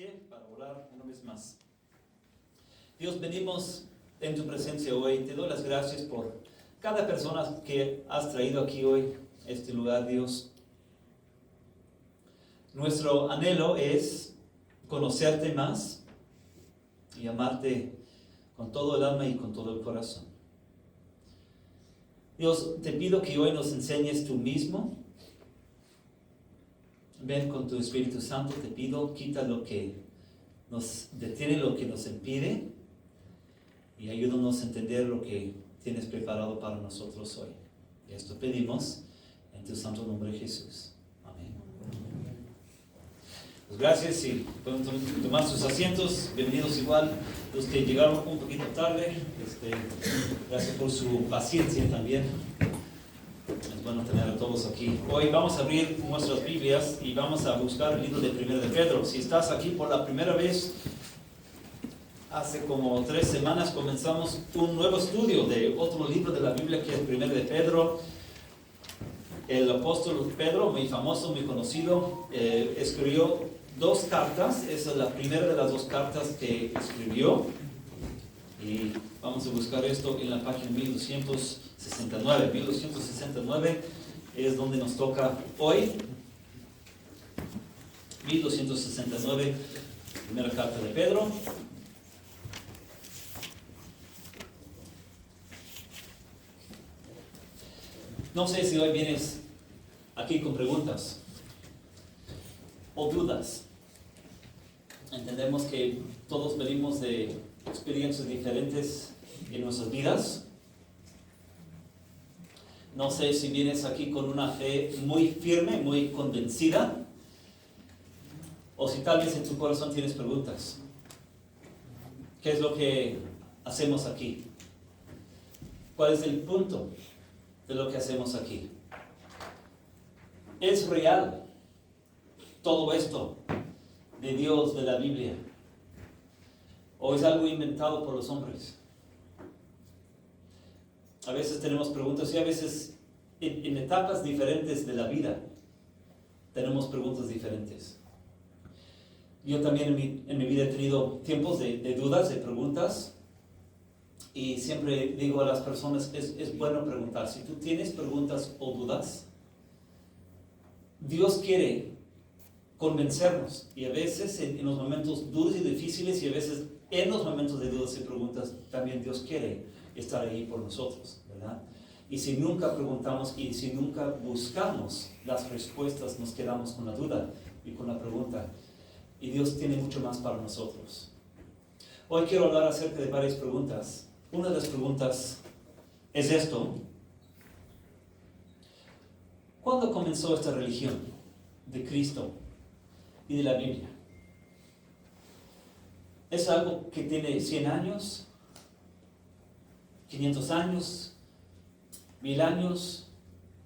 pie para orar una vez más. Dios, venimos en tu presencia hoy. Te doy las gracias por cada persona que has traído aquí hoy a este lugar, Dios. Nuestro anhelo es conocerte más y amarte con todo el alma y con todo el corazón. Dios, te pido que hoy nos enseñes tú mismo. Ven con tu Espíritu Santo, te pido, quita lo que nos detiene, lo que nos impide, y ayúdanos a entender lo que tienes preparado para nosotros hoy. Y esto pedimos en tu santo nombre, Jesús. Amén. Pues gracias, y pueden tomar sus asientos. Bienvenidos igual los que llegaron un poquito tarde. Gracias por su paciencia también. Es bueno tener a todos aquí. Hoy vamos a abrir nuestras Biblias y vamos a buscar el libro de 1 de Pedro. Si estás aquí por la primera vez, hace como 3 semanas comenzamos un nuevo estudio de otro libro de la Biblia que es 1 de Pedro. El apóstol Pedro, muy famoso, muy conocido, escribió 2 cartas. Esa es la primera de las 2 cartas que escribió. Y vamos a buscar esto en la página 1269. 1269 es donde nos toca hoy. 1269, primera carta de Pedro. No sé si hoy vienes aquí con preguntas o dudas. Entendemos que todos venimos de experiencias diferentes en nuestras vidas. No sé si vienes aquí con una fe muy firme, muy convencida, o si tal vez en tu corazón tienes preguntas. ¿Qué es lo que hacemos aquí? ¿Cuál es el punto de lo que hacemos aquí? ¿Es real todo esto de Dios, de la Biblia? ¿O es algo inventado por los hombres? A veces tenemos preguntas y a veces en etapas diferentes de la vida tenemos preguntas diferentes. Yo también en mi vida he tenido tiempos de dudas, de preguntas, y siempre digo a las personas, es bueno preguntar. Si tú tienes preguntas o dudas, Dios quiere convencernos, y a veces en los momentos duros y difíciles, y a veces en los momentos de dudas y preguntas, también Dios quiere estar ahí por nosotros, ¿verdad? Y si nunca preguntamos y si nunca buscamos las respuestas, nos quedamos con la duda y con la pregunta. Y Dios tiene mucho más para nosotros. Hoy quiero hablar acerca de varias preguntas. Una de las preguntas es esto: ¿cuándo comenzó esta religión de Cristo y de la Biblia? ¿Es algo que tiene 100 años, 500 años, 1000 años,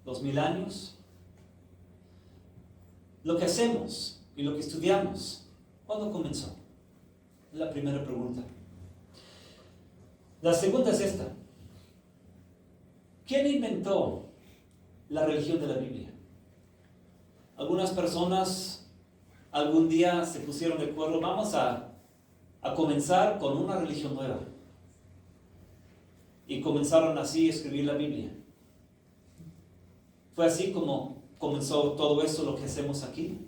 2000 años? Lo que hacemos y lo que estudiamos, ¿cuándo comenzó? Es la primera pregunta. La segunda es esta: ¿quién inventó la religión de la Biblia? Algunas personas algún día se pusieron de acuerdo, vamos a comenzar con una religión nueva. Y comenzaron así a escribir la Biblia. Fue así como comenzó todo esto, lo que hacemos aquí.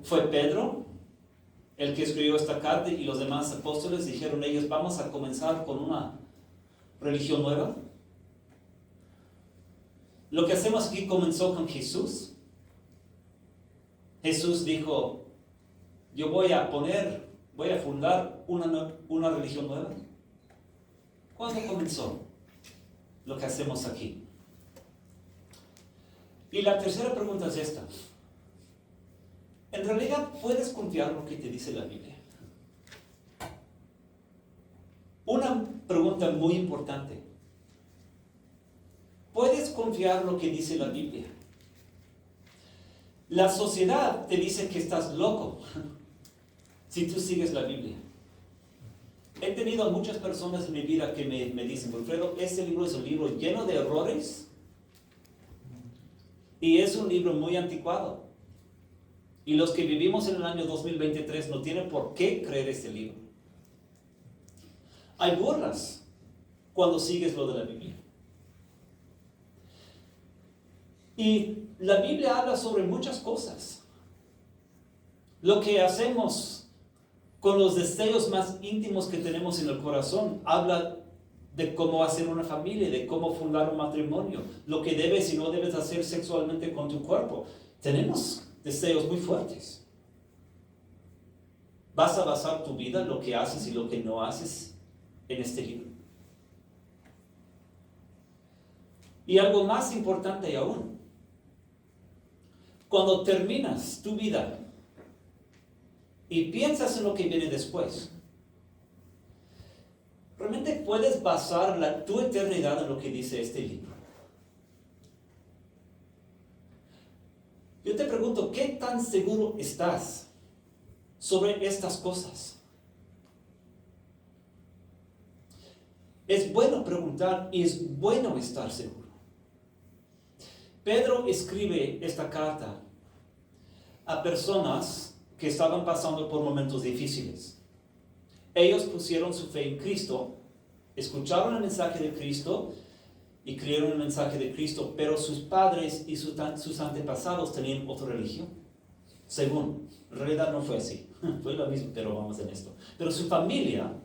Fue Pedro el que escribió esta carta y los demás apóstoles dijeron ellos, vamos a comenzar con una religión nueva. Lo que hacemos aquí comenzó con Jesús. Jesús dijo, yo voy a fundar una religión nueva. ¿Cuándo comenzó lo que hacemos aquí? Y la tercera pregunta es esta: ¿en realidad puedes confiar lo que te dice la Biblia? Una pregunta muy importante. ¿Puedes confiar lo que dice la Biblia? La sociedad te dice que estás loco si tú sigues la Biblia. He tenido muchas personas en mi vida que me dicen, Wilfredo, este libro es un libro lleno de errores y es un libro muy anticuado. Y los que vivimos en el año 2023 no tienen por qué creer este libro. Hay burlas cuando sigues lo de la Biblia. Y la Biblia habla sobre muchas cosas. Lo que hacemos con los deseos más íntimos que tenemos en el corazón habla de cómo hacer una familia, de cómo fundar un matrimonio, lo que debes y no debes hacer sexualmente con tu cuerpo. Tenemos deseos muy fuertes. Vas a basar tu vida, lo que haces y lo que no haces, en este libro. Y algo más importante aún, cuando terminas tu vida y piensas en lo que viene después, ¿realmente puedes basar tu eternidad en lo que dice este libro? Yo te pregunto, ¿qué tan seguro estás sobre estas cosas? Es bueno preguntar y es bueno estar seguro. Pedro escribe esta carta a personas que estaban pasando por momentos difíciles. Ellos pusieron su fe en Cristo, escucharon el mensaje de Cristo y creyeron el mensaje de Cristo, pero sus padres y sus antepasados tenían otra religión. Según, en realidad no fue así, fue lo mismo, pero vamos en esto. Pero su familia,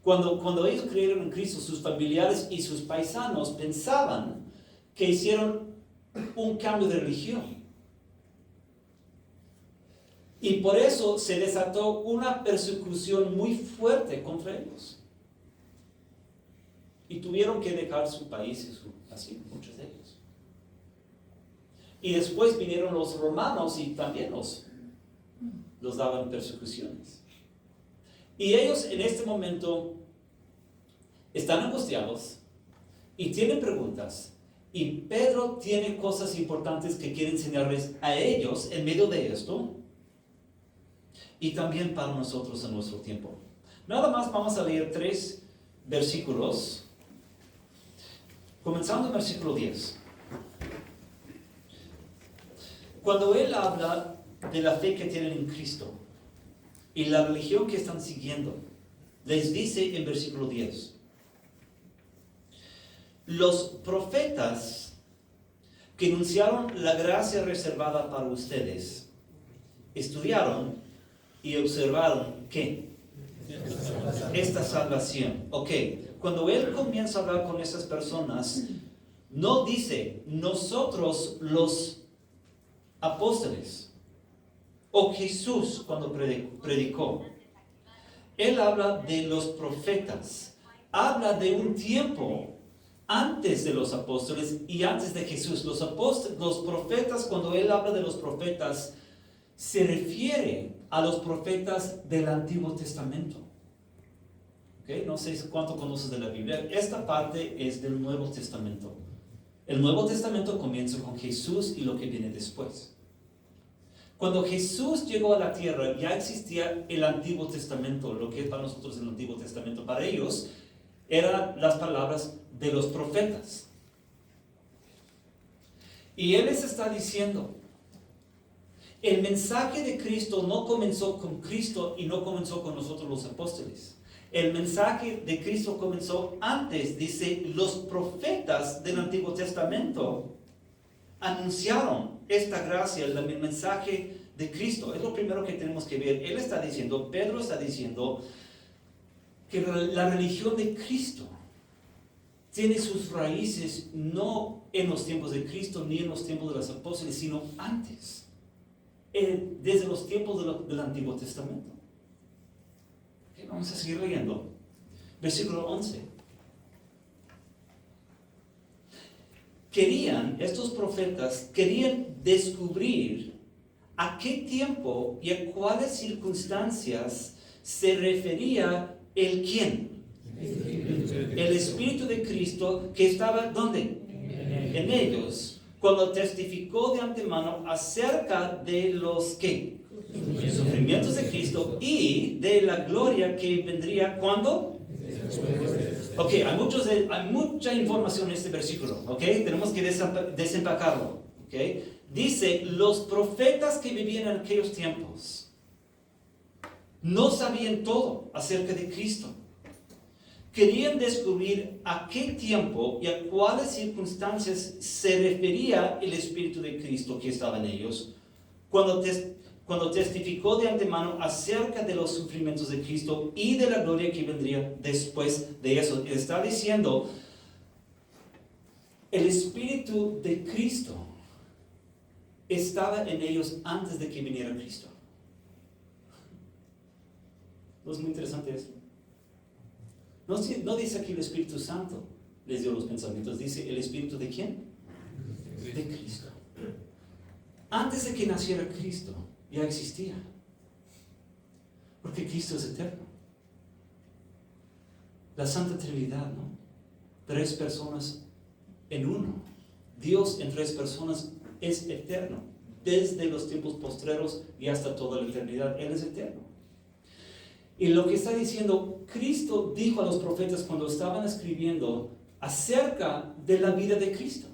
cuando ellos creyeron en Cristo, sus familiares y sus paisanos pensaban que hicieron un cambio de religión. Y por eso se desató una persecución muy fuerte contra ellos. Y tuvieron que dejar su país, así, muchos de ellos. Y después vinieron los romanos y también los daban persecuciones. Y ellos en este momento están angustiados y tienen preguntas. Y Pedro tiene cosas importantes que quiere enseñarles a ellos en medio de esto. Y también para nosotros en nuestro tiempo. Nada más vamos a leer 3 versículos. Comenzando en versículo 10. Cuando él habla de la fe que tienen en Cristo y la religión que están siguiendo, les dice en versículo 10. Los profetas que anunciaron la gracia reservada para ustedes estudiaron y observaron ¿qué? Esta salvación. Ok, cuando él comienza a hablar con esas personas, no dice nosotros los apóstoles o Jesús cuando predicó. Él habla de los profetas, habla de un tiempo antes de los apóstoles y antes de Jesús. Los profetas, cuando él habla de los profetas, se refiere a los profetas del Antiguo Testamento. ¿Okay? No sé cuánto conoces de la Biblia. Esta parte es del Nuevo Testamento. El Nuevo Testamento comienza con Jesús y lo que viene después. Cuando Jesús llegó a la tierra, ya existía el Antiguo Testamento, lo que es para nosotros el Antiguo Testamento. Para ellos, eran las palabras de los profetas. Y Él les está diciendo, el mensaje de Cristo no comenzó con Cristo y no comenzó con nosotros los apóstoles. El mensaje de Cristo comenzó antes, dice, los profetas del Antiguo Testamento anunciaron esta gracia, el mensaje de Cristo. Es lo primero que tenemos que ver. Él está diciendo, Pedro está diciendo, que la religión de Cristo tiene sus raíces no en los tiempos de Cristo ni en los tiempos de los apóstoles, sino antes, desde los tiempos del Antiguo Testamento. Okay, vamos a seguir leyendo. Versículo 11. Estos profetas querían descubrir a qué tiempo y a cuáles circunstancias se refería el quién. El Espíritu de Cristo que estaba, ¿dónde? En ellos, cuando testificó de antemano acerca de los ¿qué? Sufrimientos de Cristo y de la gloria que vendría, ¿cuándo? Ok, hay mucha información en este versículo, ok, tenemos que desempacarlo, ok. Dice, los profetas que vivían en aquellos tiempos no sabían todo acerca de Cristo. Querían descubrir a qué tiempo y a cuáles circunstancias se refería el Espíritu de Cristo que estaba en ellos cuando testificó de antemano acerca de los sufrimientos de Cristo y de la gloria que vendría después de eso. Está diciendo, el Espíritu de Cristo estaba en ellos antes de que viniera Cristo. ¿No es muy interesante esto? No dice aquí el Espíritu Santo les dio los pensamientos, dice el Espíritu ¿de quién? De Cristo. Antes de que naciera Cristo, ya existía. Porque Cristo es eterno. La Santa Trinidad, ¿no? 3 personas en uno. Dios en 3 personas es eterno. Desde los tiempos postreros y hasta toda la eternidad. Él es eterno. Y lo que está diciendo, Cristo dijo a los profetas cuando estaban escribiendo acerca de la vida de Cristo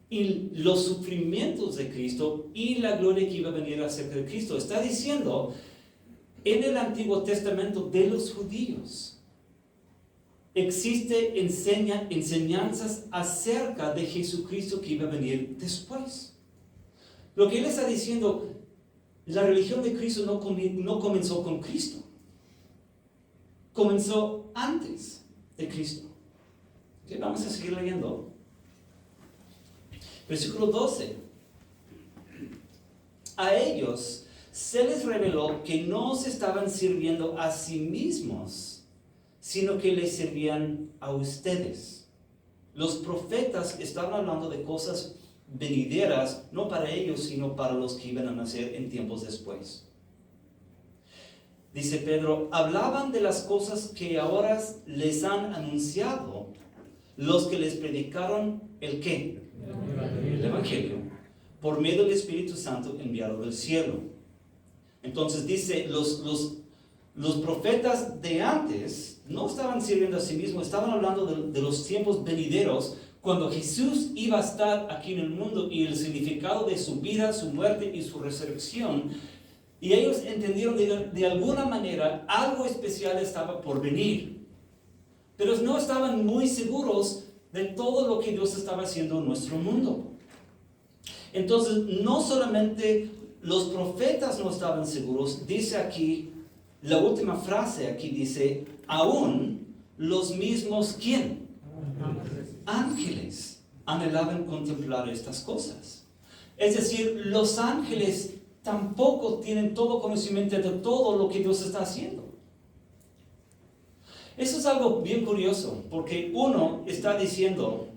y los sufrimientos de Cristo y la gloria que iba a venir acerca de Cristo. Está diciendo, en el Antiguo Testamento de los judíos existe enseñanzas acerca de Jesucristo que iba a venir después. Lo que él está diciendo, la religión de Cristo no comenzó con Cristo. Comenzó antes de Cristo. Okay, vamos a seguir leyendo. Versículo 12. A ellos se les reveló que no se estaban sirviendo a sí mismos, sino que les servían a ustedes. Los profetas estaban hablando de cosas venideras, no para ellos, sino para los que iban a nacer en tiempos después. Dice Pedro, hablaban de las cosas que ahora les han anunciado los que les predicaron ¿el qué? El Evangelio, por medio del Espíritu Santo enviado del cielo. Entonces dice, los profetas de antes no estaban sirviendo a sí mismos, estaban hablando de los tiempos venideros, cuando Jesús iba a estar aquí en el mundo y el significado de su vida, su muerte y su resurrección. Y ellos entendieron de alguna manera algo especial estaba por venir. Pero no estaban muy seguros de todo lo que Dios estaba haciendo en nuestro mundo. Entonces, no solamente los profetas no estaban seguros, dice aquí, la última frase aquí dice, aún los mismos, ¿quién? Ángeles anhelaban contemplar estas cosas. Es decir, los ángeles tampoco tienen todo conocimiento de todo lo que Dios está haciendo. Eso es algo bien curioso, porque uno está diciendo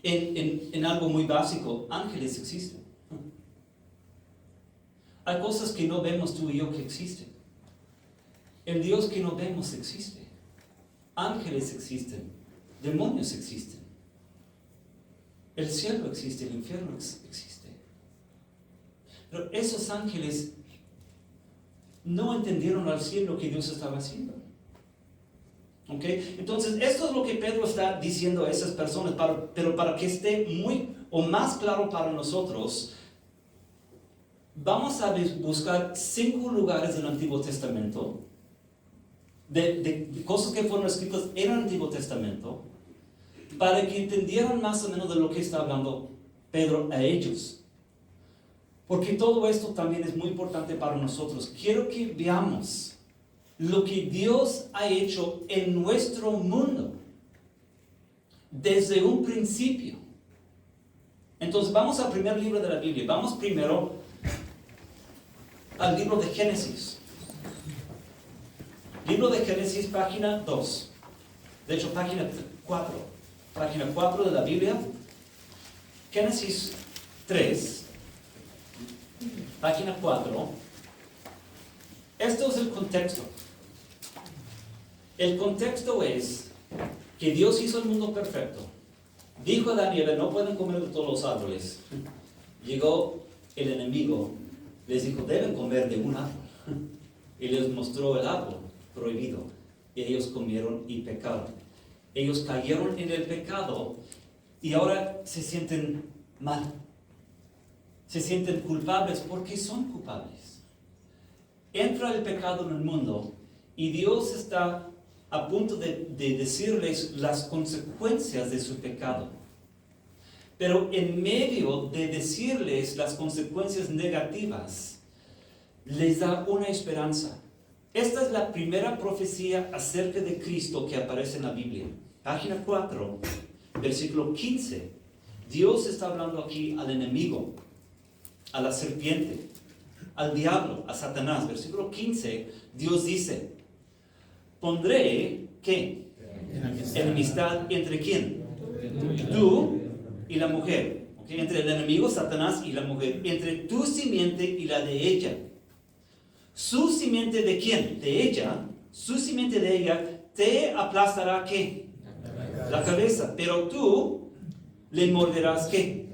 en algo muy básico, ángeles existen. Hay cosas que no vemos tú y yo que existen. El Dios que no vemos existe. Ángeles existen. Demonios existen. El cielo existe, el infierno existe. Pero esos ángeles no entendieron al cielo lo que Dios estaba haciendo. ¿Okay? Entonces, esto es lo que Pedro está diciendo a esas personas, pero para que esté muy o más claro para nosotros, vamos a buscar 5 lugares del Antiguo Testamento, de cosas que fueron escritas en el Antiguo Testamento, para que entendieran más o menos de lo que está hablando Pedro a ellos. Porque todo esto también es muy importante para nosotros. Quiero que veamos lo que Dios ha hecho en nuestro mundo desde un principio. Entonces vamos al primer libro de la Biblia. Vamos primero al libro de Génesis. Libro de Génesis, página 2. De hecho, página 4. Página 4 de la Biblia. Génesis 3. Página 4. Esto es el contexto. El contexto es que Dios hizo el mundo perfecto. Dijo a Daniel, no pueden comer de todos los árboles. Llegó el enemigo, les dijo, deben comer de un árbol. Y les mostró el árbol prohibido. Y ellos comieron y pecaron. Ellos cayeron en el pecado y ahora se sienten mal. se sienten culpables porque son culpables. Entra el pecado en el mundo y Dios está a punto de decirles las consecuencias de su pecado. Pero en medio de decirles las consecuencias negativas, les da una esperanza. Esta es la primera profecía acerca de Cristo que aparece en la Biblia. Página 4, versículo 15. Dios está hablando aquí al enemigo, a la serpiente, al diablo, a Satanás. Versículo 15, Dios dice, pondré, ¿qué? Enemistad entre ¿quién? Tú y la mujer. ¿Okay? Entre el enemigo, Satanás, y la mujer. Entre tu simiente y la de ella. Su simiente de quién? De ella. Su simiente de ella te aplastará ¿qué? La cabeza. Pero tú le morderás ¿qué?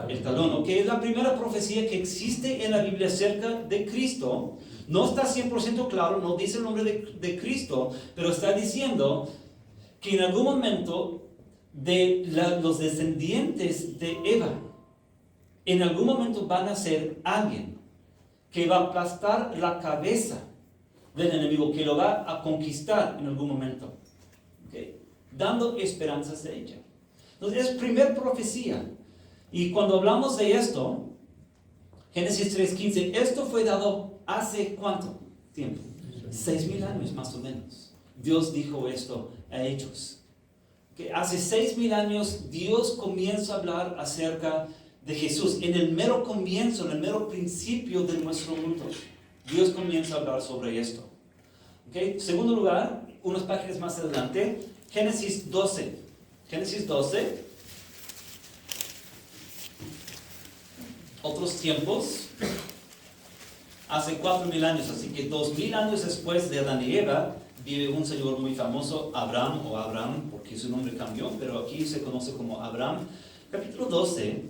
El talón. Que es la primera profecía que existe en la Biblia acerca de Cristo. No está 100% claro, no dice el nombre de Cristo, pero está diciendo que en algún momento los descendientes de Eva, en algún momento van a ser alguien que va a aplastar la cabeza del enemigo, que lo va a conquistar en algún momento, ¿okay? Dando esperanzas de ella. Entonces es primer profecía. Y cuando hablamos de esto, Génesis 3:15, esto fue dado hace ¿cuánto tiempo? 6,000 años más o menos. Dios dijo esto a ellos. Que hace 6,000 años Dios comienza a hablar acerca de Jesús. En el mero comienzo, en el mero principio de nuestro mundo, Dios comienza a hablar sobre esto. ¿Okay? Segundo lugar, unas páginas más adelante, Génesis 12. Génesis 12. Otros tiempos, hace 4,000 años, así que 2,000 años después de Adán y Eva, vive un señor muy famoso, Abraham, porque su nombre cambió, pero aquí se conoce como Abraham. Capítulo 12,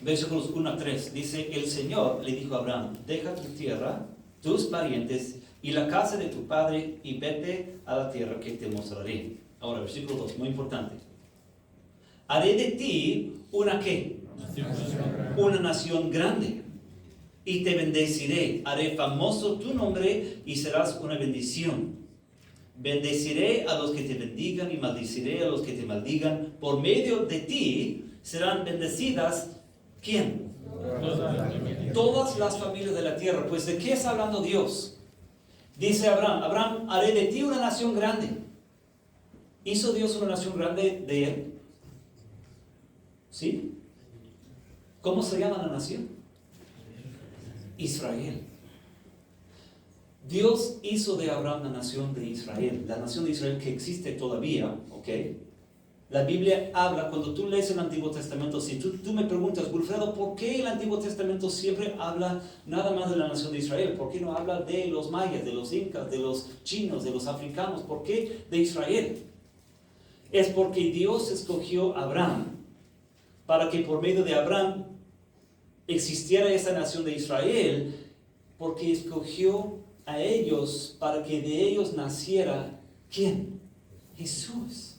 versículos 1 a 3, dice, el Señor le dijo a Abraham, deja tu tierra, tus parientes y la casa de tu padre y vete a la tierra que te mostraré. Ahora, versículo 2, muy importante. Haré de ti una ¿qué? Una nación grande. Y te bendeciré. Haré famoso tu nombre y serás una bendición. Bendeciré a los que te bendigan y maldeciré a los que te maldigan. Por medio de ti serán bendecidas ¿quién? Todas las familias de la tierra. Pues ¿de qué está hablando Dios? Dice Abraham, haré de ti una nación grande. ¿Hizo Dios una nación grande de él? ¿Sí? ¿Cómo se llama la nación? Israel. Dios hizo de Abraham la nación de Israel, la nación de Israel que existe todavía, ¿ok? La Biblia habla, cuando tú lees el Antiguo Testamento, si tú me preguntas, Wilfredo, ¿por qué el Antiguo Testamento siempre habla nada más de la nación de Israel? ¿Por qué no habla de los mayas, de los incas, de los chinos, de los africanos? ¿Por qué de Israel? Es porque Dios escogió a Abraham para que por medio de Abraham existiera esa nación de Israel, porque escogió a ellos para que de ellos naciera ¿quién? Jesús.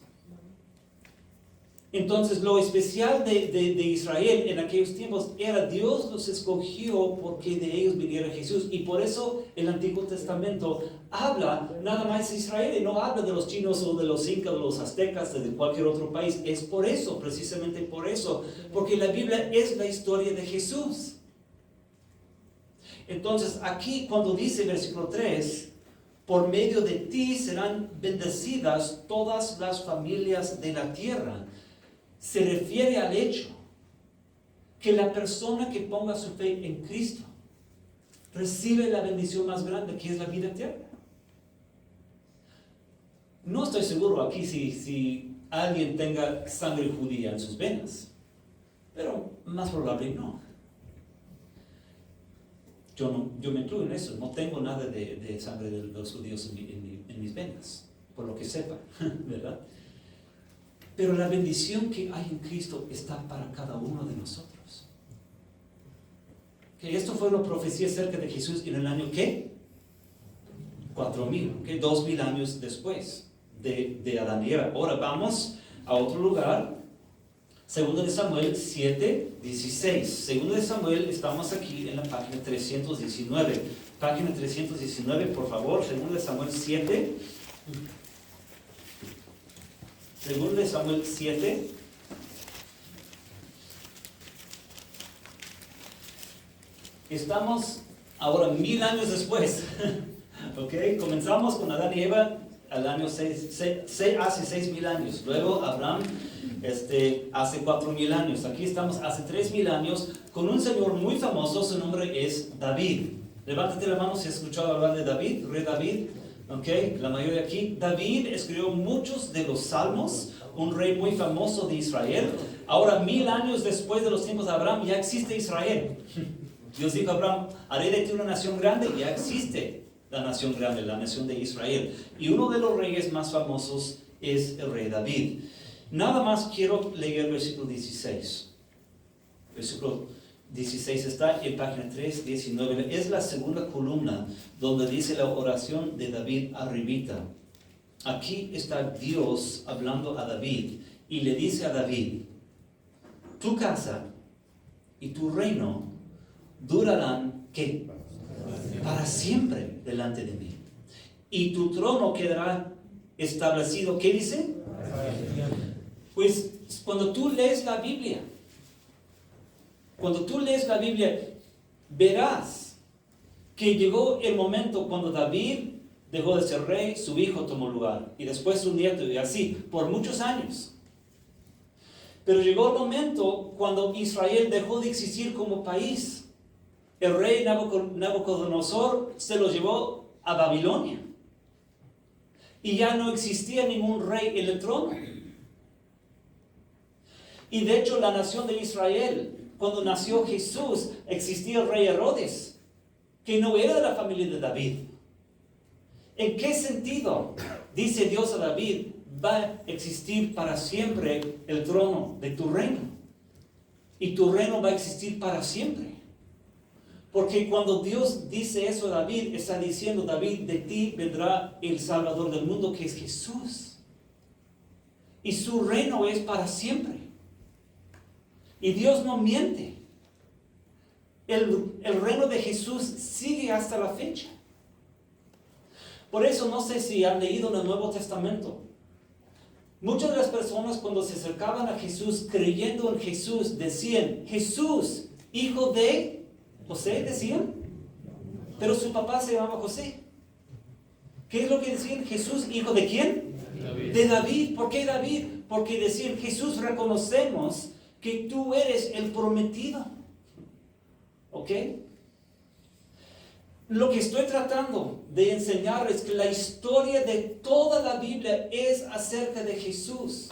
Entonces lo especial de Israel en aquellos tiempos era Dios los escogió porque de ellos viniera Jesús, y por eso el Antiguo Testamento habla nada más de Israel y no habla de los chinos o de los incas, de los aztecas, de cualquier otro país. Es por eso, precisamente por eso, porque la Biblia es la historia de Jesús. Entonces aquí cuando dice versículo 3, por medio de ti serán bendecidas todas las familias de la tierra, se refiere al hecho que la persona que ponga su fe en Cristo recibe la bendición más grande, que es la vida eterna. No estoy seguro aquí si alguien tenga sangre judía en sus venas, pero más probable no. Yo me incluyo en eso, no tengo nada de sangre de los judíos en mis venas, por lo que sepa, ¿verdad? Pero la bendición que hay en Cristo está para cada uno de nosotros. Que esto fue una profecía acerca de Jesús en el año ¿qué? 4,000, 2,000 años después de Adán y Eva. Ahora vamos a otro lugar, Segundo de Samuel 7:16. Segundo de Samuel, estamos aquí en la página 319. Página 319, por favor. Segundo de Samuel 7. Segundo de Samuel 7. Estamos ahora 1000 años después. ¿Ok? Comenzamos con Adán y Eva al año hace 6000 años. Luego Abraham hace 4000 años. Aquí estamos hace 3000 años con un señor muy famoso. Su nombre es David. Levántate la mano si has escuchado hablar de David, rey David. ¿Ok? La mayoría de aquí. David escribió muchos de los salmos. Un rey muy famoso de Israel. Ahora 1000 años después de los tiempos de Abraham ya existe Israel. Dios dijo a Abraham, haré de ti una nación grande. Ya existe la nación grande, la nación de Israel. Y uno de los reyes más famosos es el rey David. Nada más quiero leer el versículo 16. Versículo 16 está en página 319. Es la segunda columna donde dice la oración de David arribita. Aquí está Dios hablando a David y le dice a David, tu casa y tu reino durarán, ¿qué? Para siempre delante de mí. Y tu trono quedará establecido, ¿qué dice? Pues cuando tú lees la Biblia, verás que llegó el momento cuando David dejó de ser rey, su hijo tomó lugar, y después su nieto, y así, por muchos años. Pero llegó el momento cuando Israel dejó de existir como país. El rey Nabucodonosor se lo llevó a Babilonia. Y ya no existía ningún rey en el trono. Y de hecho la nación de Israel, cuando nació Jesús, existía el rey Herodes, que no era de la familia de David. ¿En qué sentido? Dice Dios a David, va a existir para siempre el trono de tu reino. Y tu reino va a existir para siempre. Porque cuando Dios dice eso a David, está diciendo, David, de ti vendrá el Salvador del mundo, que es Jesús. Y su reino es para siempre. Y Dios no miente. El reino de Jesús sigue hasta la fecha. Por eso no sé si han leído en el Nuevo Testamento. Muchas de las personas cuando se acercaban a Jesús, creyendo en Jesús, decían, Jesús, hijo de José, decían, pero su papá se llamaba José. ¿Qué es lo que decían? Jesús, hijo de quién? David. De David. ¿Por qué David? Porque decían, Jesús, reconocemos que tú eres el prometido. ¿Ok? Lo que estoy tratando de enseñar es que la historia de toda la Biblia es acerca de Jesús.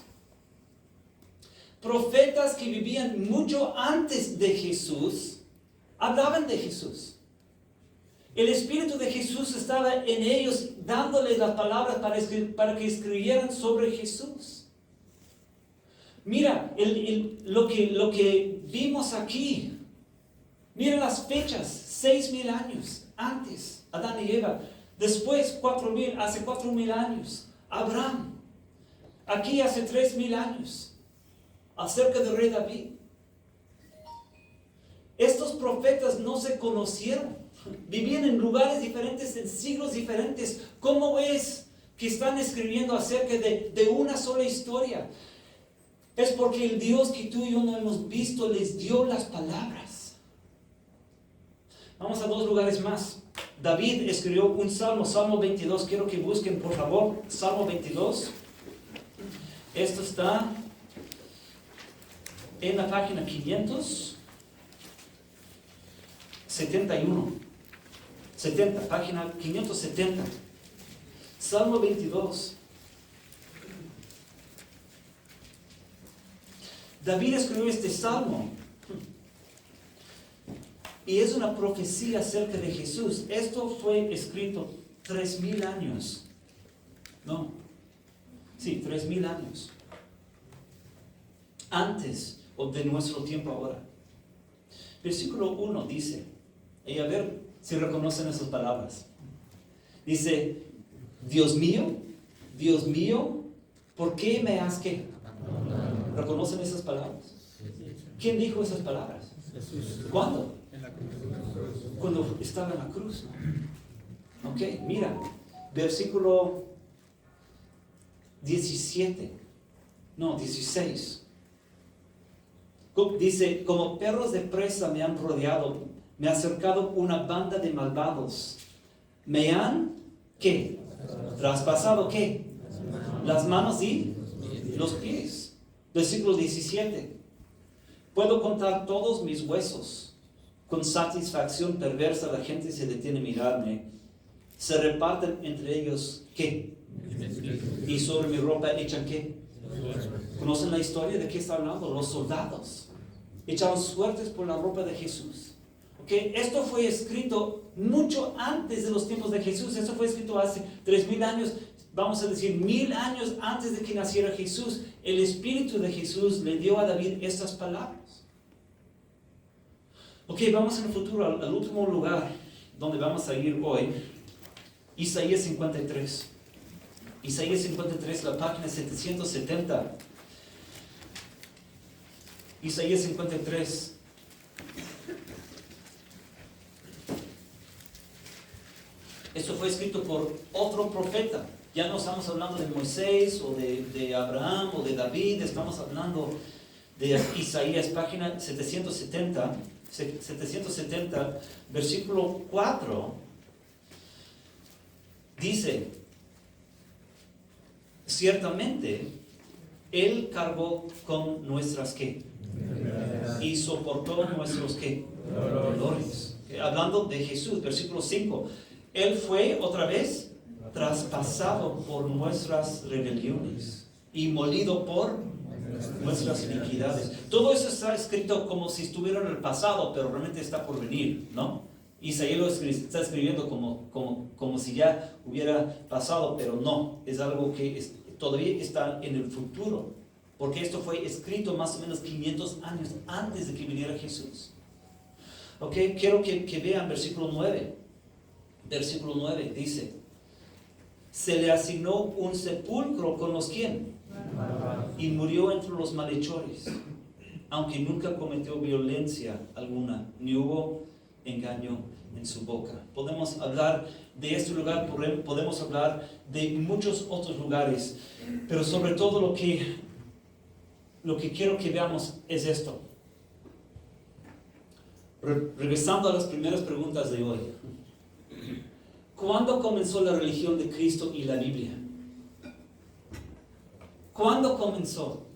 Profetas que vivían mucho antes de Jesús hablaban de Jesús. El Espíritu de Jesús estaba en ellos, dándoles las palabras para que escribieran sobre Jesús. Mira lo que vimos aquí. Mira las fechas, 6000 años antes, Adán y Eva. Después, hace 4000 años, Abraham. Aquí hace 3000 años, acerca del rey David. Estos profetas no se conocieron. Vivían en lugares diferentes, en siglos diferentes. ¿Cómo es que están escribiendo acerca de una sola historia? Es porque el Dios que tú y yo no hemos visto les dio las palabras. Vamos a 2 lugares más. David escribió un salmo, Salmo 22. Quiero que busquen, por favor, Salmo 22. Esto está en la página 571. Página 570. Salmo 22. David escribió este salmo. Y es una profecía acerca de Jesús. Esto fue escrito 3000 años. No. Sí, 3000 años. Antes de nuestro tiempo ahora. Versículo 1 dice, y a ver si reconocen esas palabras. Dice, Dios mío, ¿por qué me has ¿Reconocen esas palabras? ¿Quién dijo esas palabras? ¿Cuándo? Cuando estaba en la cruz, ¿no? Ok, mira, versículo 16. Dice, como perros de presa me han rodeado, me ha acercado una banda de malvados. Me han, ¿qué? Traspasado, ¿qué? Las manos y los pies. Versículo 17. Puedo contar todos mis huesos. Con satisfacción perversa la gente se detiene a mirarme. Se reparten entre ellos, ¿qué? Y sobre mi ropa echan, ¿qué? ¿Conocen la historia de qué está hablando? Los soldados echaron suertes por la ropa de Jesús. ¿Okay? Esto fue escrito mucho antes de los tiempos de Jesús. Esto fue escrito hace 3000 años, vamos a decir 1000 años antes de que naciera Jesús. El Espíritu de Jesús le dio a David estas palabras. Ok, vamos en el futuro al último lugar donde vamos a ir hoy. Isaías 53. Isaías 53, la página 770. Isaías 53. Esto fue escrito por otro profeta. Ya no estamos hablando de Moisés o de Abraham o de David. Estamos hablando de Isaías, página 770, versículo 4. Dice, ciertamente, Él cargó con nuestras ¿qué? Y soportó nuestros ¿qué? Dolores. Hablando de Jesús, versículo 5. Él fue otra vez traspasado por nuestras rebeliones y molido por nuestras iniquidades. Todo eso está escrito como si estuviera en el pasado, pero realmente está por venir, ¿no? Isaías lo está escribiendo como si ya hubiera pasado, pero no, es algo que todavía está en el futuro, porque esto fue escrito más o menos 500 años antes de que viniera Jesús. Ok, quiero que vean versículo 9. Versículo 9 dice, se le asignó un sepulcro con los ¿quién? Y murió entre los malhechores, aunque nunca cometió violencia alguna, ni hubo engaño en su boca. Podemos hablar de este lugar, podemos hablar de muchos otros lugares, pero sobre todo lo que quiero que veamos es esto. Regresando a las primeras preguntas de hoy. ¿Cuándo comenzó la religión de Cristo y la Biblia? ¿Cuándo comenzó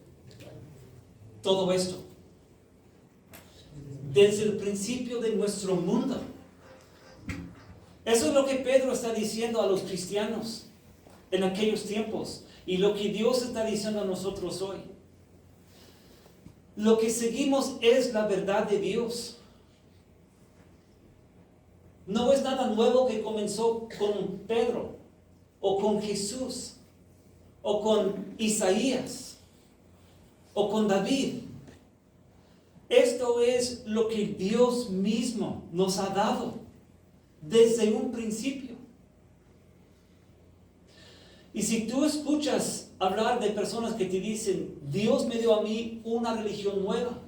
todo esto? Desde el principio de nuestro mundo. Eso es lo que Pedro está diciendo a los cristianos en aquellos tiempos y lo que Dios está diciendo a nosotros hoy. Lo que seguimos es la verdad de Dios. No es nada nuevo que comenzó con Pedro o con Jesús o con Isaías o con David. Esto es lo que Dios mismo nos ha dado desde un principio. Y si tú escuchas hablar de personas que te dicen, Dios me dio a mí una religión nueva,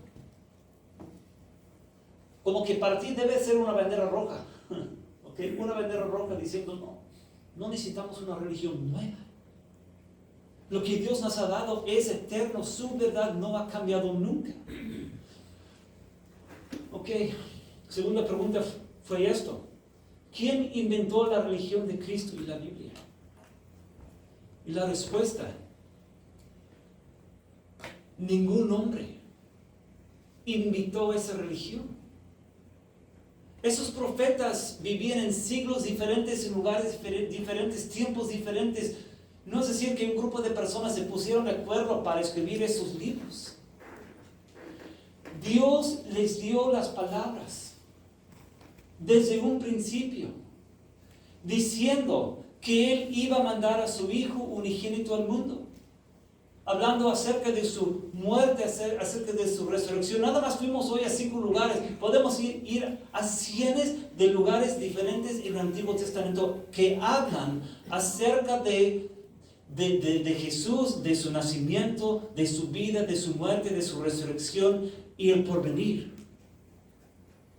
como que para ti debe ser una bandera roja. ¿Okay? Una bandera roja diciendo, no necesitamos una religión nueva. Lo que Dios nos ha dado es eterno, su verdad no ha cambiado nunca. Ok, segunda pregunta fue esto. ¿Quién inventó la religión de Cristo y la Biblia? Y la respuesta, ningún hombre inventó esa religión. Esos profetas vivían en siglos diferentes, en lugares diferentes, tiempos diferentes. No es decir que un grupo de personas se pusieron de acuerdo para escribir esos libros. Dios les dio las palabras desde un principio, diciendo que Él iba a mandar a su Hijo unigénito al mundo, hablando acerca de su muerte, acerca de su resurrección. Nada más fuimos hoy a 5 lugares. Podemos ir a cientos de lugares diferentes en el Antiguo Testamento que hablan acerca de de Jesús, de su nacimiento, de su vida, de su muerte, de su resurrección y el porvenir.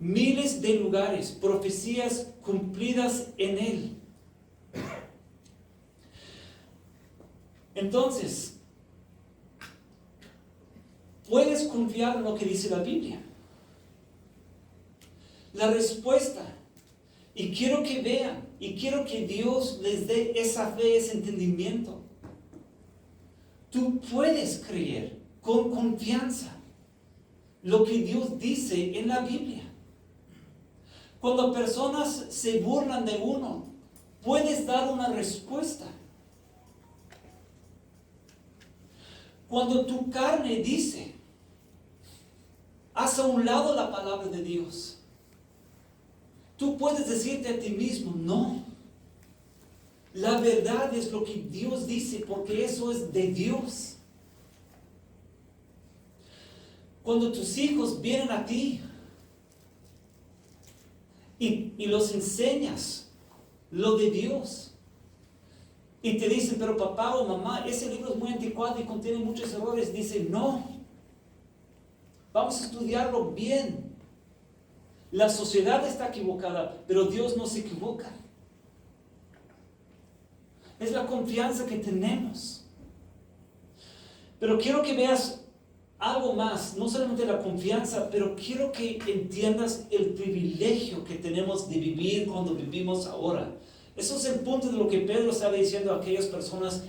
Miles de lugares, profecías cumplidas en Él. Entonces, puedes confiar en lo que dice la Biblia. La respuesta, y quiero que vean, y quiero que Dios les dé esa fe, ese entendimiento. Tú puedes creer con confianza lo que Dios dice en la Biblia. Cuando personas se burlan de uno, puedes dar una respuesta. Cuando tu carne dice, haz a un lado la palabra de Dios, tú puedes decirte a ti mismo, no. La verdad es lo que Dios dice, porque eso es de Dios. Cuando tus hijos vienen a ti y los enseñas lo de Dios, y te dicen, pero papá o mamá, ese libro es muy anticuado y contiene muchos errores, dice, no, vamos a estudiarlo bien. La sociedad está equivocada, pero Dios no se equivoca. Es la confianza que tenemos. Pero quiero que veas algo más, no solamente la confianza, pero quiero que entiendas el privilegio que tenemos de vivir cuando vivimos ahora. Eso es el punto de lo que Pedro estaba diciendo a aquellas personas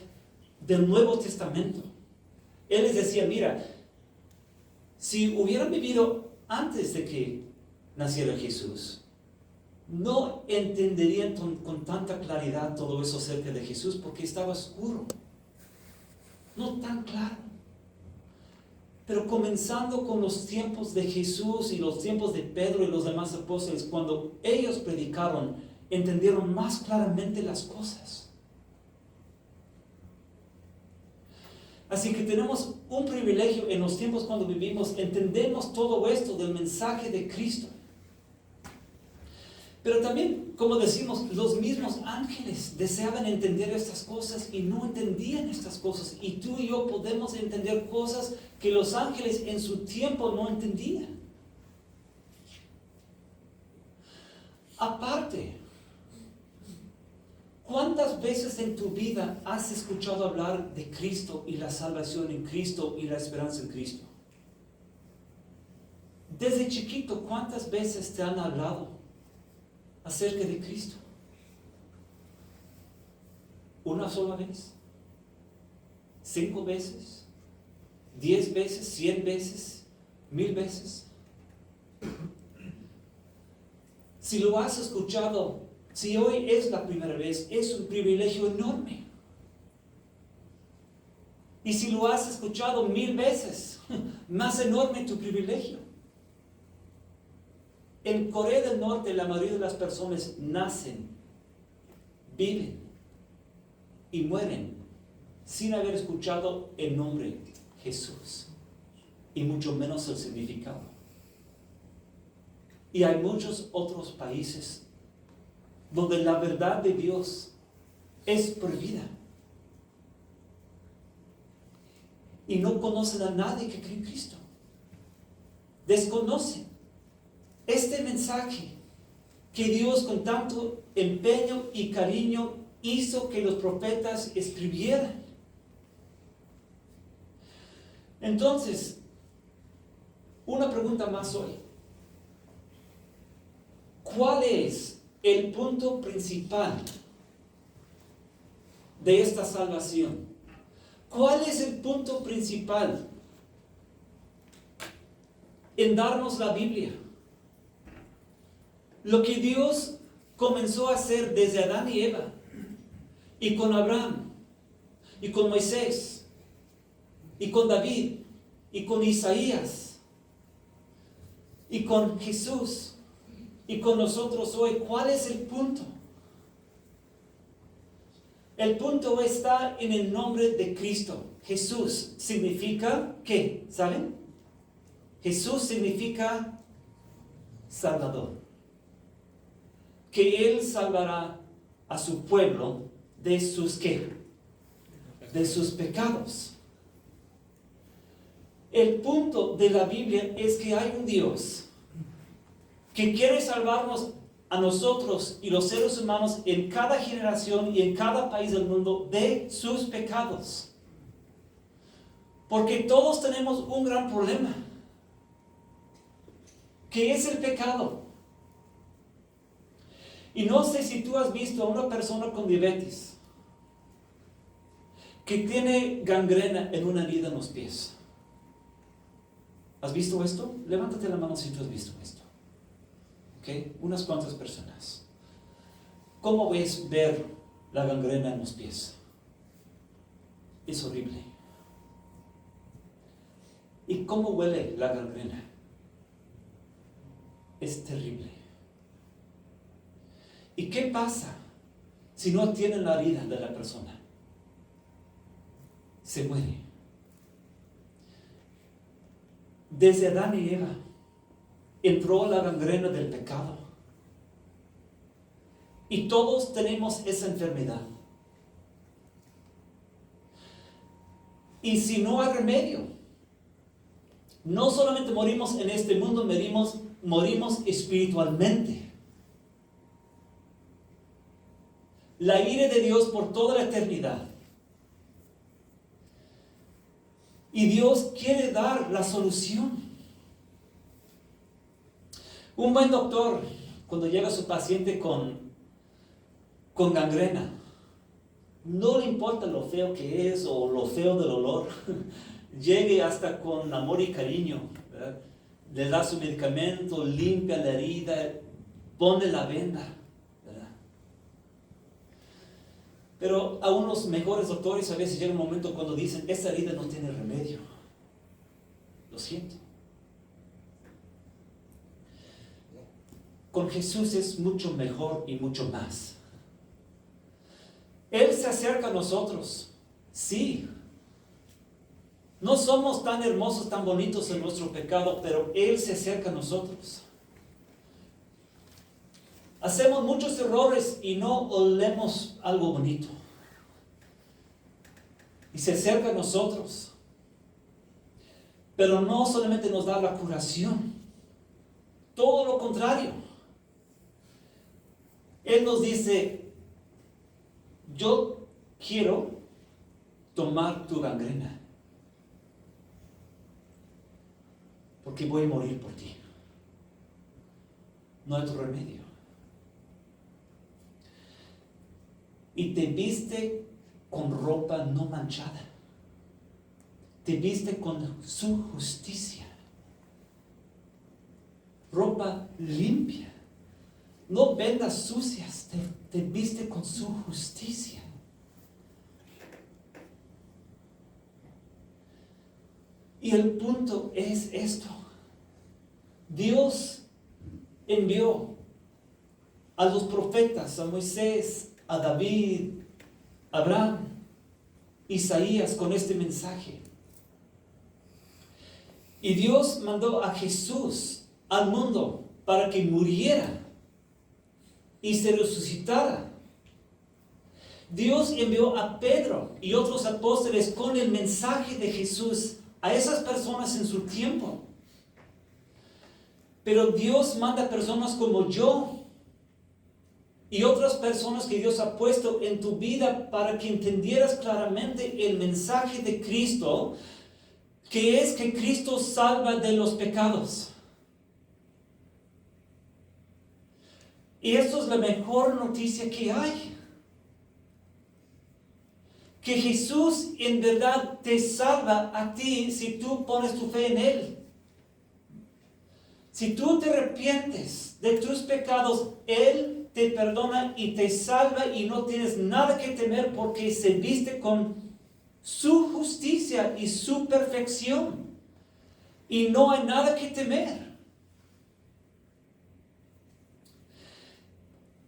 del Nuevo Testamento. Él les decía, mira, si hubieran vivido antes de que naciera Jesús, no entenderían con tanta claridad todo eso acerca de Jesús, porque estaba oscuro, no tan claro. Pero comenzando con los tiempos de Jesús y los tiempos de Pedro y los demás apóstoles, cuando ellos predicaron, entendieron más claramente las cosas. Así que tenemos un privilegio en los tiempos cuando vivimos, entendemos todo esto del mensaje de Cristo. Pero también, como decimos, los mismos ángeles deseaban entender estas cosas y no entendían estas cosas. Y tú y yo podemos entender cosas que los ángeles en su tiempo no entendían. Aparte, ¿cuántas veces en tu vida has escuchado hablar de Cristo y la salvación en Cristo y la esperanza en Cristo? Desde chiquito, ¿cuántas veces te han hablado acerca de Cristo? ¿Una sola vez? ¿5 veces? ¿10 veces? ¿100 veces? ¿1000 veces? Si lo has escuchado, si hoy es la primera vez, es un privilegio enorme. Y si lo has escuchado 1000 veces, más enorme tu privilegio. En Corea del Norte, la mayoría de las personas nacen, viven y mueren sin haber escuchado el nombre Jesús, y mucho menos el significado. Y hay muchos otros países donde la verdad de Dios es prohibida y no conocen a nadie que cree en Cristo. Desconocen este mensaje que Dios con tanto empeño y cariño hizo que los profetas escribieran. Entonces, una pregunta más hoy. ¿Cuál es el punto principal de esta salvación? ¿Cuál es el punto principal en darnos la Biblia? Lo que Dios comenzó a hacer desde Adán y Eva, y con Abraham, y con Moisés, y con David, y con Isaías, y con Jesús, y con nosotros hoy. ¿Cuál es el punto? El punto está en el nombre de Cristo. Jesús significa ¿qué? ¿Saben? Jesús significa Salvador. Que Él salvará a su pueblo de sus ¿qué? de sus pecados. El punto de la Biblia es que hay un Dios que quiere salvarnos a nosotros y los seres humanos en cada generación y en cada país del mundo de sus pecados. Porque todos tenemos un gran problema, que es el pecado. Y no sé si tú has visto a una persona con diabetes que tiene gangrena en una herida en los pies. ¿Has visto esto? Levántate la mano si tú has visto esto. ¿Ok? Unas cuantas personas. ¿Cómo ves ver la gangrena en los pies? Es horrible. ¿Y cómo huele la gangrena? Es terrible. ¿Y qué pasa si no tienen la herida de la persona? Se muere. Desde Adán y Eva entró la gangrena del pecado. Y todos tenemos esa enfermedad. Y si no hay remedio, no solamente morimos en este mundo, morimos espiritualmente. La ira de Dios por toda la eternidad. Y Dios quiere dar la solución. Un buen doctor, cuando llega a su paciente con gangrena, no le importa lo feo que es o lo feo del olor, llegue hasta con amor y cariño, ¿verdad? Le da su medicamento, limpia la herida, pone la venda, ¿verdad? Pero aún los mejores doctores a veces llega un momento cuando dicen, esta herida no tiene remedio. Lo siento. Con Jesús es mucho mejor y mucho más. Él se acerca a nosotros. Sí. No somos tan hermosos, tan bonitos en nuestro pecado, pero Él se acerca a nosotros. Hacemos muchos errores y no olemos algo bonito. Y se acerca a nosotros. Pero no solamente nos da la curación. Todo lo contrario. Él nos dice, yo quiero tomar tu gangrena. Porque voy a morir por ti. No hay otro remedio. Y te viste con ropa no manchada. Te viste con su justicia. Ropa limpia. No vendas sucias. Te viste con su justicia. Y el punto es esto. Dios envió a los profetas, a Moisés, a David, a Abraham, Isaías con este mensaje. Y Dios mandó a Jesús al mundo para que muriera y se resucitara. Dios envió a Pedro y otros apóstoles con el mensaje de Jesús a esas personas en su tiempo. Pero Dios manda personas como yo y otras personas que Dios ha puesto en tu vida para que entendieras claramente el mensaje de Cristo, que es que Cristo salva de los pecados. Y esto es la mejor noticia que hay. Que Jesús en verdad te salva a ti si tú pones tu fe en Él. Si tú te arrepientes de tus pecados, Él te perdona y te salva y no tienes nada que temer porque se viste con su justicia y su perfección. Y no hay nada que temer.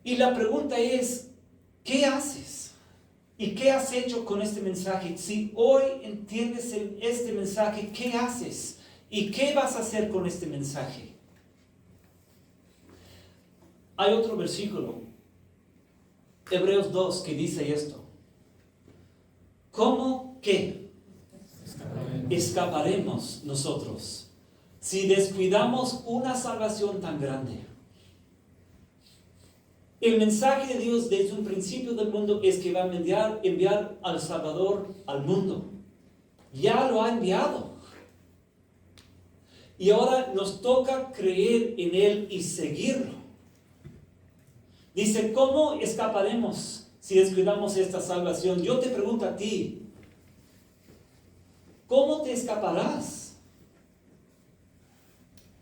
Y la pregunta es, ¿qué haces? ¿Y qué has hecho con este mensaje? Si hoy entiendes este mensaje, ¿qué haces? ¿Y qué vas a hacer con este mensaje? Hay otro versículo, Hebreos 2, que dice esto. ¿Cómo qué? Escaparemos nosotros si descuidamos una salvación tan grande. El mensaje de Dios desde un principio del mundo es que va a enviar al Salvador al mundo. Ya lo ha enviado. Y ahora nos toca creer en Él y seguirlo. Dice, ¿cómo escaparemos si descuidamos esta salvación? Yo te pregunto a ti, ¿cómo te escaparás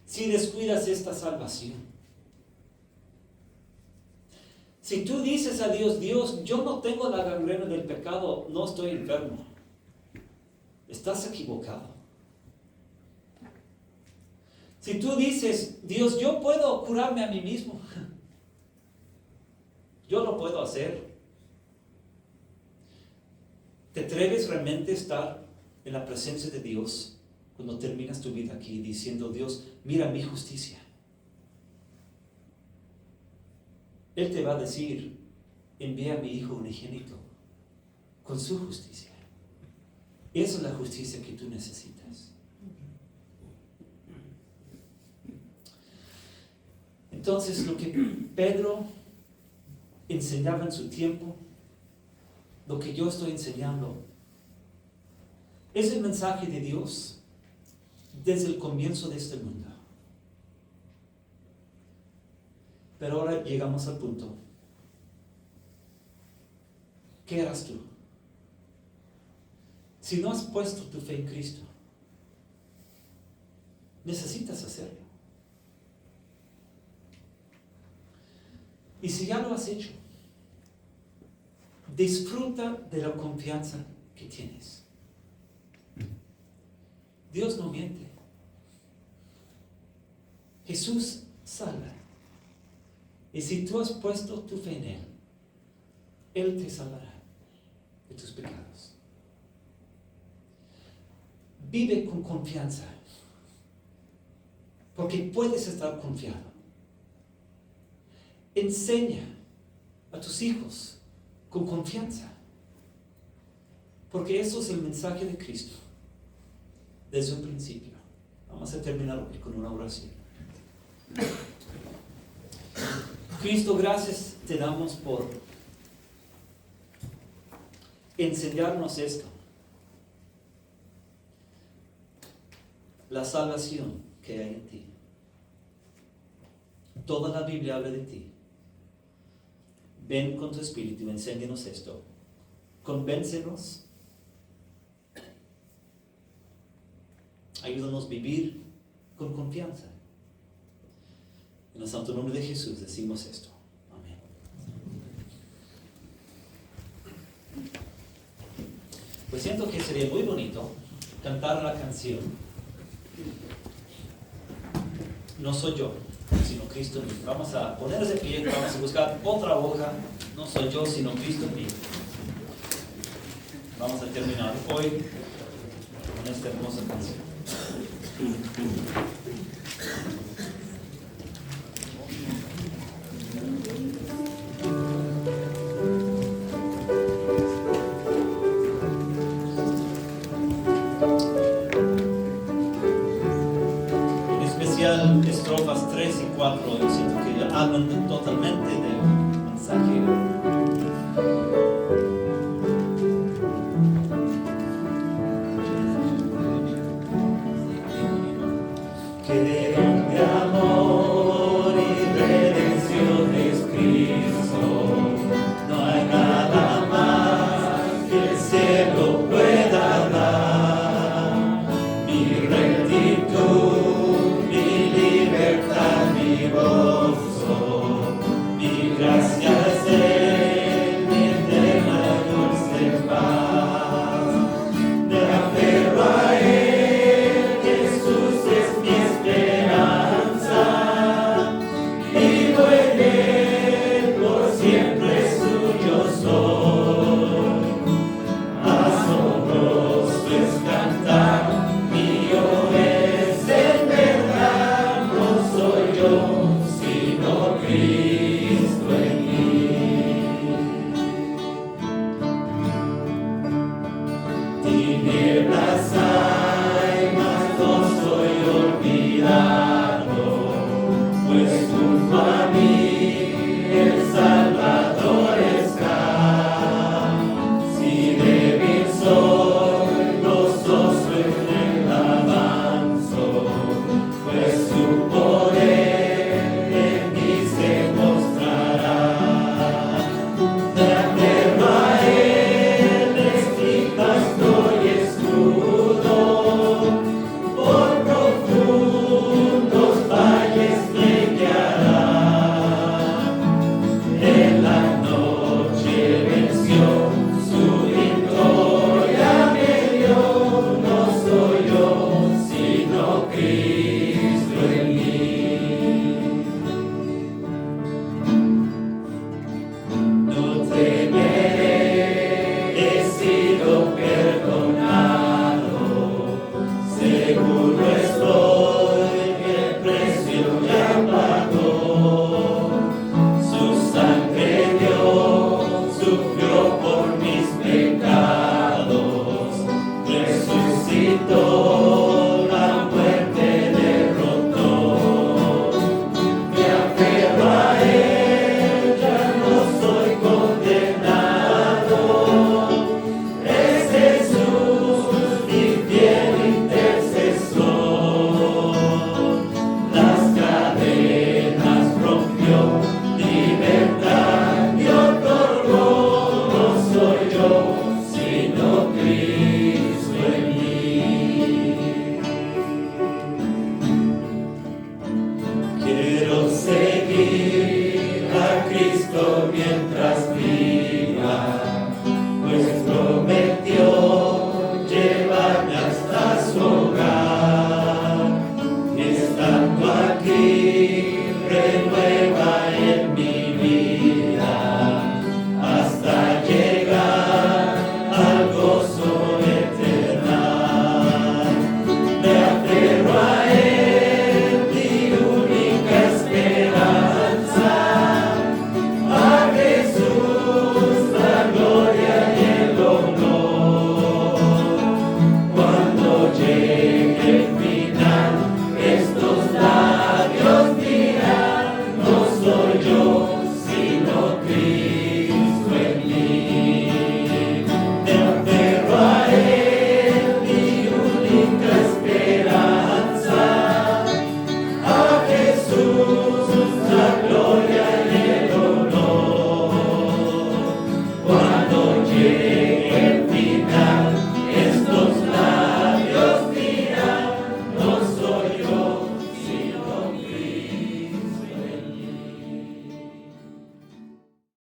si descuidas esta salvación? Si tú dices a Dios, Dios, yo no tengo la gangrena del pecado, no estoy enfermo, estás equivocado. Si tú dices, Dios, yo puedo curarme a mí mismo, yo lo puedo hacer, ¿te atreves realmente a estar en la presencia de Dios cuando terminas tu vida aquí diciendo, Dios, mira mi justicia? Él te va a decir, envía a mi Hijo unigénito con su justicia. Esa es la justicia que tú necesitas. Entonces, lo que Pedro enseñaba en su tiempo, lo que yo estoy enseñando, es el mensaje de Dios desde el comienzo de este mundo. Pero ahora llegamos al punto. ¿Qué harás tú? Si no has puesto tu fe en Cristo, necesitas hacerlo. Y si ya lo has hecho, disfruta de la confianza que tienes. Dios no miente. Jesús salva. Y si tú has puesto tu fe en Él, Él te salvará de tus pecados. Vive con confianza, porque puedes estar confiado. Enseña a tus hijos con confianza, porque eso es el mensaje de Cristo desde un principio. Vamos a terminar hoy con una oración. Cristo, gracias te damos por enseñarnos esto. La salvación que hay en ti. Toda la Biblia habla de ti. Ven con tu espíritu, enséñanos esto. Convéncenos. Ayúdanos a vivir con confianza. En el santo nombre de Jesús decimos esto. Amén. Pues siento que sería muy bonito cantar la canción No soy yo, sino Cristo en mí. Vamos a ponernos de pie, vamos a buscar otra hoja. No soy yo, sino Cristo en mí. Vamos a terminar hoy con esta hermosa canción. En especial estrofas 3 y 4, yo siento que hablan totalmente de